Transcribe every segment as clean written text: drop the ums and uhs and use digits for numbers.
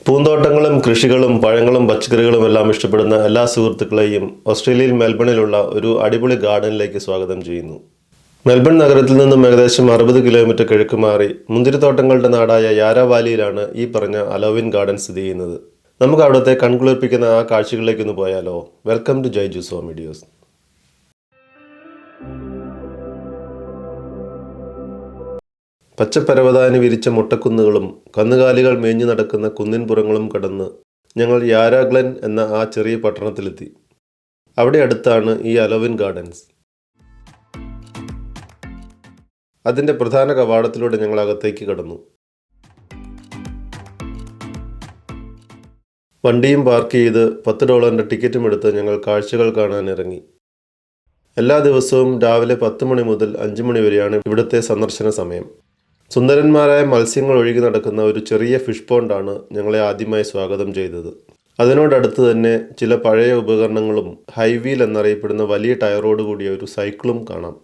പൂന്തോട്ടങ്ങളും കൃഷികളും പഴങ്ങളും പച്ചക്കറികളും എല്ലാം ഇഷ്ടപ്പെടുന്ന എല്ലാ സുഹൃത്തുക്കളെയും ഓസ്ട്രേലിയയിൽ മെൽബണിലുള്ള ഒരു അടിപൊളി ഗാർഡനിലേക്ക് സ്വാഗതം ചെയ്യുന്നു. മെൽബൺ നഗരത്തിൽ നിന്നും ഏകദേശം 60 കിലോമീറ്റർ കിഴക്ക് മാറി മുന്തിരിത്തോട്ടങ്ങളുടെ നാടായ യാര വാലിയിലാണ് ഈ പറഞ്ഞ അലോവിൻ ഗാർഡൻ സ്ഥിതി ചെയ്യുന്നത്. നമുക്ക് അവിടുത്തെ കൺകുളിർപ്പിക്കുന്ന ആ കാഴ്ചകളിലേക്കൊന്ന് പോയാലോ? വെൽക്കം ടു ജയ്ജൂസ് ഹോം വീഡിയോസ്. പച്ചപ്പരവതാനി വിരിച്ച മുട്ടക്കുന്നുകളും കന്നുകാലികൾ മേഞ്ഞു നടക്കുന്ന കുന്നിൻപുറങ്ങളും കടന്ന് ഞങ്ങൾ യാരാ ഗ്ലെൻ എന്ന ആ ചെറിയ പട്ടണത്തിലെത്തി. അവിടെ അടുത്താണ് ഈ അലോവിൻ ഗാർഡൻസ്. അതിൻ്റെ പ്രധാന കവാടത്തിലൂടെ ഞങ്ങൾ അകത്തേക്ക് കടന്നു. വണ്ടിയും പാർക്ക് ചെയ്ത് $10 ടിക്കറ്റും എടുത്ത് ഞങ്ങൾ കാഴ്ചകൾ കാണാൻ ഇറങ്ങി. എല്ലാ ദിവസവും രാവിലെ 10 മണി മുതൽ 5 മണി വരെയാണ് ഇവിടുത്തെ സന്ദർശന സമയം. സുന്ദരന്മാരായ മത്സ്യങ്ങൾ ഒഴുകി നടക്കുന്ന ഒരു ചെറിയ ഫിഷ് പോണ്ടാണ് ഞങ്ങളെ ആദ്യമായി സ്വാഗതം ചെയ്തത്. അതിനോടടുത്ത് തന്നെ ചില പഴയ ഉപകരണങ്ങളും ഹൈവീൽ എന്നറിയപ്പെടുന്ന വലിയ ടയറോട് കൂടിയ ഒരു സൈക്കിളും കാണാം.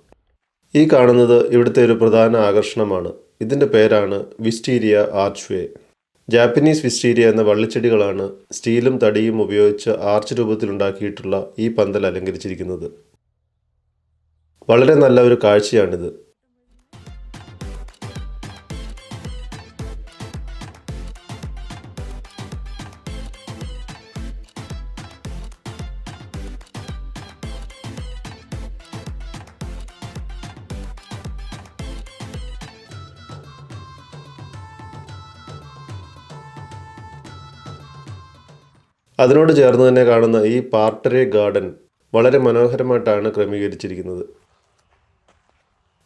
ഈ കാണുന്നത് ഇവിടുത്തെ ഒരു പ്രധാന ആകർഷണമാണ്. ഇതിൻ്റെ പേരാണ് വിസ്റ്റീരിയ ആർച്ച്വേ. ജാപ്പനീസ് വിസ്റ്റീരിയ എന്ന വള്ളിച്ചെടികളാണ് സ്റ്റീലും തടിയും ഉപയോഗിച്ച് ആർച്ച് രൂപത്തിലുണ്ടാക്കിയിട്ടുള്ള ഈ പന്തൽ അലങ്കരിച്ചിരിക്കുന്നത്. വളരെ നല്ല ഒരു കാഴ്ചയാണിത്. അതിനോട് ചേർന്ന് തന്നെ കാണുന്ന ഈ പാർട്ടറെ ഗാർഡൻ വളരെ മനോഹരമായിട്ടാണ് ക്രമീകരിച്ചിരിക്കുന്നത്.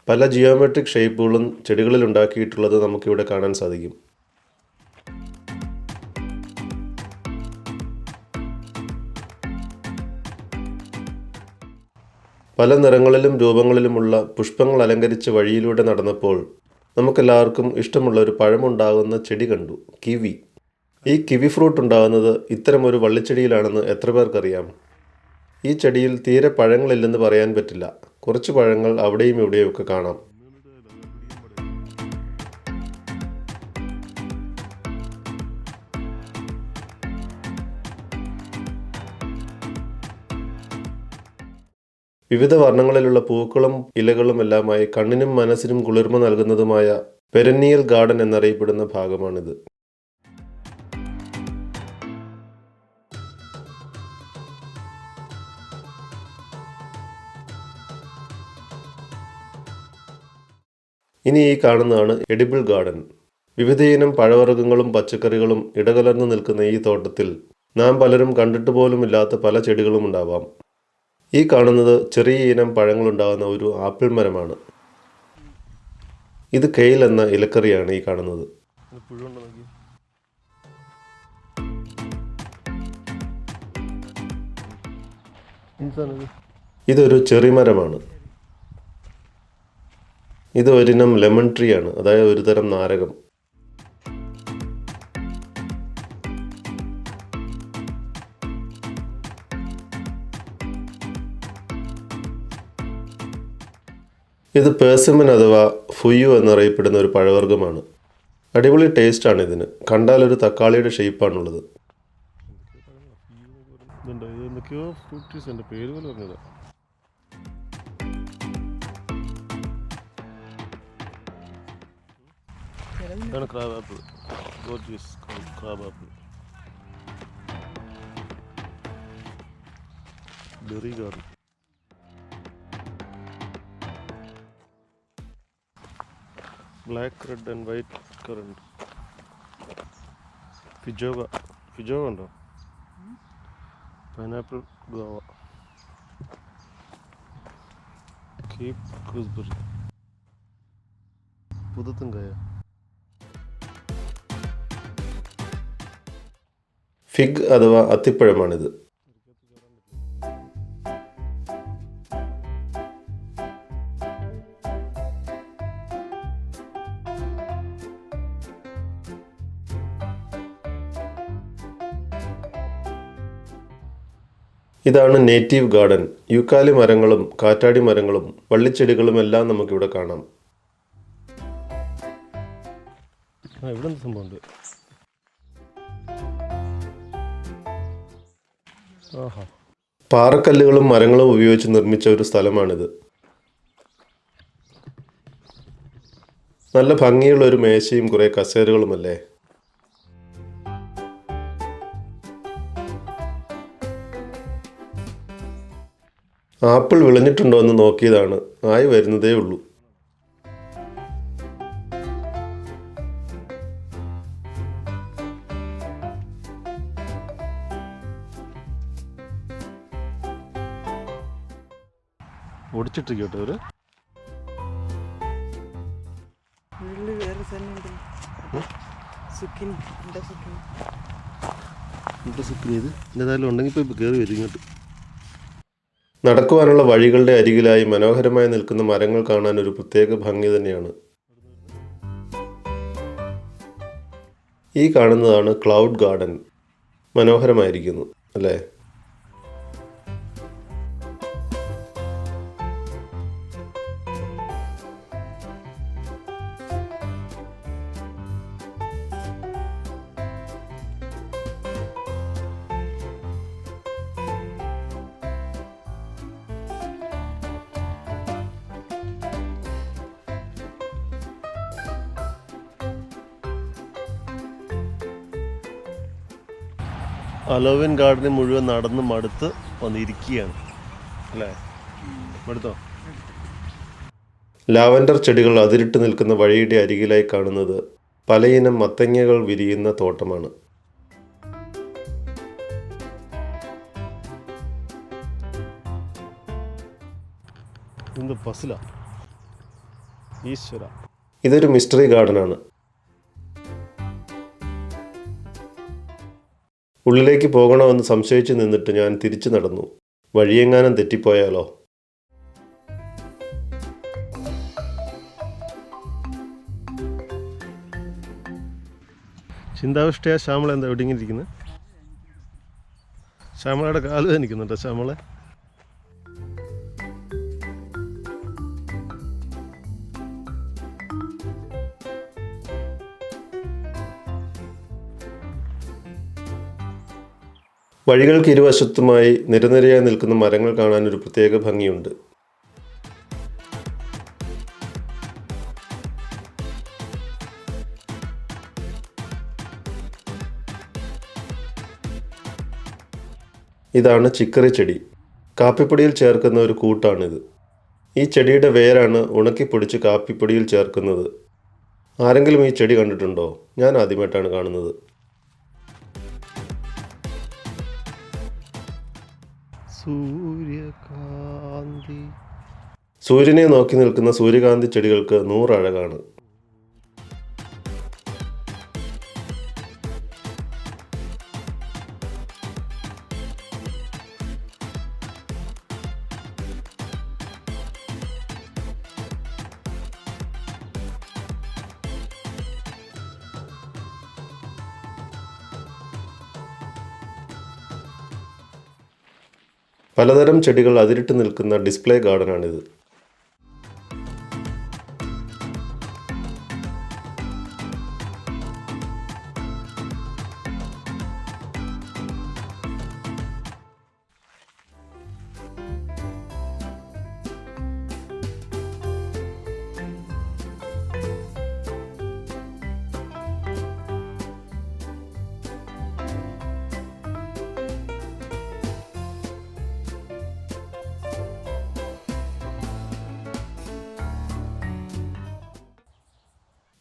പല ജിയോമെട്രിക് ഷേപ്പുകളും ചെടികളിൽ ഉണ്ടാക്കിയിട്ടുള്ളത് നമുക്കിവിടെ കാണാൻ സാധിക്കും. പല നിറങ്ങളിലും രൂപങ്ങളിലുമുള്ള പുഷ്പങ്ങൾ അലങ്കരിച്ച വഴിയിലൂടെ നടന്നപ്പോൾ നമുക്കെല്ലാവർക്കും ഇഷ്ടമുള്ള ഒരു പഴമുണ്ടാകുന്ന ചെടി കണ്ടു, കിവി. ഈ കിവി ഫ്രൂട്ട് ഉണ്ടാകുന്നത് ഇത്തരമൊരു വള്ളിച്ചെടിയിലാണെന്ന് എത്ര പേർക്കറിയാം? ഈ ചെടിയിൽ തീരെ പഴങ്ങളില്ലെന്ന് പറയാൻ പറ്റില്ല. കുറച്ച് പഴങ്ങൾ അവിടെയും ഇവിടെയും ഒക്കെ കാണാം. വിവിധ വർണ്ണങ്ങളിലുള്ള പൂക്കളും ഇലകളും എല്ലാമായി കണ്ണിനും മനസ്സിനും കുളിർമ നൽകുന്നതുമായ പെരന്നിയൽ ഗാർഡൻ എന്നറിയപ്പെടുന്ന ഭാഗമാണിത്. ഇനി ഈ കാണുന്നതാണ് എഡിബിൾ ഗാർഡൻ. വിവിധയിനം പഴവർഗ്ഗങ്ങളും പച്ചക്കറികളും ഇടകലർന്നു നിൽക്കുന്ന ഈ തോട്ടത്തിൽ നാം പലരും കണ്ടിട്ട് പോലുമില്ലാത്ത പല ചെടികളും ഉണ്ടാവാം. ഈ കാണുന്നത് ചെറിയ ഇനം പഴങ്ങളുണ്ടാകുന്ന ഒരു ആപ്പിൾ മരമാണ്. ഇത് കെയിൽ എന്ന ഇലക്കറിയാണ് ഈ കാണുന്നത്. ഇതൊരു ചെറി മരമാണ്. ഇത് ഒരിനം ലെമൺ ട്രീ ആണ്, അതായത് ഒരു തരം നാരകം. ഇത് പേഴ്സിമൻ അഥവാ ഫുയു എന്നറിയപ്പെടുന്ന ഒരു പഴവർഗ്ഗമാണ്. അടിപൊളി ടേസ്റ്റാണ് ഇതിന്. കണ്ടാൽ ഒരു തക്കാളിയുടെ ഷേപ്പാണുള്ളത്. ഇതാണ് crab apple. Gorgeous crab apple. Berry garden. Black, red and white currant. Feijoa ഉണ്ടോ? Pineapple, guava. Cape gooseberry. പുതുത്തുംകായ. ഫിഗ് അഥവാ അത്തിപ്പഴമാണിത്. ഇതാണ് നേറ്റീവ് ഗാർഡൻ. യൂക്കാലി മരങ്ങളും കാറ്റാടി മരങ്ങളും വള്ളിച്ചെടികളും എല്ലാം നമുക്കിവിടെ കാണാം. ഇവിടെ സംഭവമുണ്ട്. പാറക്കല്ലുകളും മരങ്ങളും ഉപയോഗിച്ച് നിർമ്മിച്ച ഒരു സ്ഥലമാണിത്. നല്ല ഭംഗിയുള്ള ഒരു മേശയും കുറേ കസേരകളുമല്ലേ. ആപ്പിൾ വിളഞ്ഞിട്ടുണ്ടോ എന്ന് നോക്കിയതാണ്. ആയി വരുന്നതേ ഉള്ളൂ. ഒടിച്ചിട്ടിരിക്കട്ടെ ഒരു ഉണ്ടെങ്കിൽ ഇപ്പോൾ കയറി വരും ഇങ്ങോട്ട്. നടക്കുവാനുള്ള വഴികളുടെ അരികിലായി മനോഹരമായി നിൽക്കുന്ന മരങ്ങൾ കാണാൻ ഒരു പ്രത്യേക ഭംഗി തന്നെയാണ്. ഈ കാണുന്നതാണ് ക്ലൗഡ് ഗാർഡൻ. മനോഹരമായിരിക്കുന്നു അല്ലേ? അലോവിൻ ഗാർഡന് മുഴുവൻ നടന്ന് മടുത്ത് വന്നിരിക്കുകയാണ് അല്ലേ? മടുത്തോ? ലാവൻഡർ ചെടികൾ അതിരിട്ട് നിൽക്കുന്ന വഴിയുടെ അരികിലായി കാണുന്നത് പലയിനം മത്തങ്ങകൾ വിരിയുന്ന തോട്ടമാണ്. ഇതൊരു മിസ്റ്ററി ഗാർഡനാണ്. ഉള്ളിലേക്ക് പോകണമെന്ന് സംശയിച്ചു നിന്നിട്ട് ഞാൻ തിരിച്ചു നടന്നു. വഴിയെങ്ങാനും തെറ്റിപ്പോയാലോ? ചിന്താവിഷ്ടയാ ശ്യാമള എന്താ ഒടുങ്ങിയിരിക്കുന്നത്? ശ്യാമളയുടെ കാല് വേദനിക്കുന്നുണ്ടോ ശ്യാമളെ? വഴികൾക്ക് ഇരുവശത്തുമായി നിരനിരയായി നിൽക്കുന്ന മരങ്ങൾ കാണാൻ ഒരു പ്രത്യേക ഭംഗിയുണ്ട്. ഇതാണ് ചിക്കറി ചെടി. കാപ്പിപ്പൊടിയിൽ ചേർക്കുന്ന ഒരു കൂട്ടാണിത്. ഈ ചെടിയുടെ വേരാണ് ഉണക്കിപ്പൊടിച്ച് കാപ്പിപ്പൊടിയിൽ ചേർക്കുന്നത്. ആരെങ്കിലും ഈ ചെടി കണ്ടിട്ടുണ്ടോ? ഞാൻ ആദ്യമായിട്ടാണ് കാണുന്നത്. സൂര്യനെ നോക്കി നിൽക്കുന്ന സൂര്യകാന്തി ചെടികൾക്ക് 100 അഴകാണ്. പലതരം ചെടികൾ അതിരിട്ട് നിൽക്കുന്ന ഡിസ്പ്ലേ ഗാർഡനാണിത്.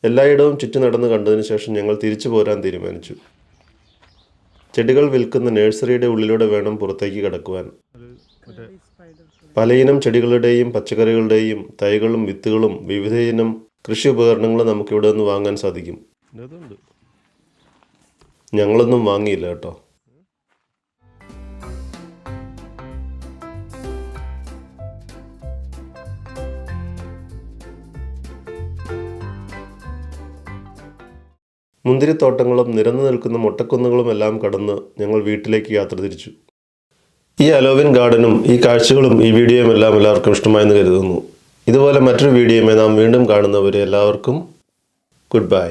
എല്ലായിടവും ചുറ്റി നടന്ന് കണ്ടതിന് ശേഷം ഞങ്ങൾ തിരിച്ചു പോരാൻ തീരുമാനിച്ചു. ചെടികൾ വിൽക്കുന്ന നഴ്സറിയുടെ ഉള്ളിലൂടെ വേണം പുറത്തേക്ക് കടക്കുവാൻ. പലയിനം ചെടികളുടെയും പച്ചക്കറികളുടെയും തൈകളും വിത്തുകളും വിവിധയിനം കൃഷി ഉപകരണങ്ങളും നമുക്കിവിടെ നിന്ന് വാങ്ങാൻ സാധിക്കും. ഞങ്ങളൊന്നും വാങ്ങിയില്ല കേട്ടോ. മുന്തിരിത്തോട്ടങ്ങളും നിരന്നു നിൽക്കുന്ന മൊട്ടക്കുന്നുകളും എല്ലാം കടന്ന് ഞങ്ങൾ വീട്ടിലേക്ക് യാത്ര തിരിച്ചു. ഈ അലോവിൻ ഗാർഡനും ഈ കാഴ്ചകളും ഈ വീഡിയോയും എല്ലാം എല്ലാവർക്കും ഇഷ്ടമായെന്ന് കരുതുന്നു. ഇതുപോലെ മറ്റൊരു വീഡിയോയുമായി നാം വീണ്ടും കാണുന്നവരെ എല്ലാവർക്കും ഗുഡ് ബൈ.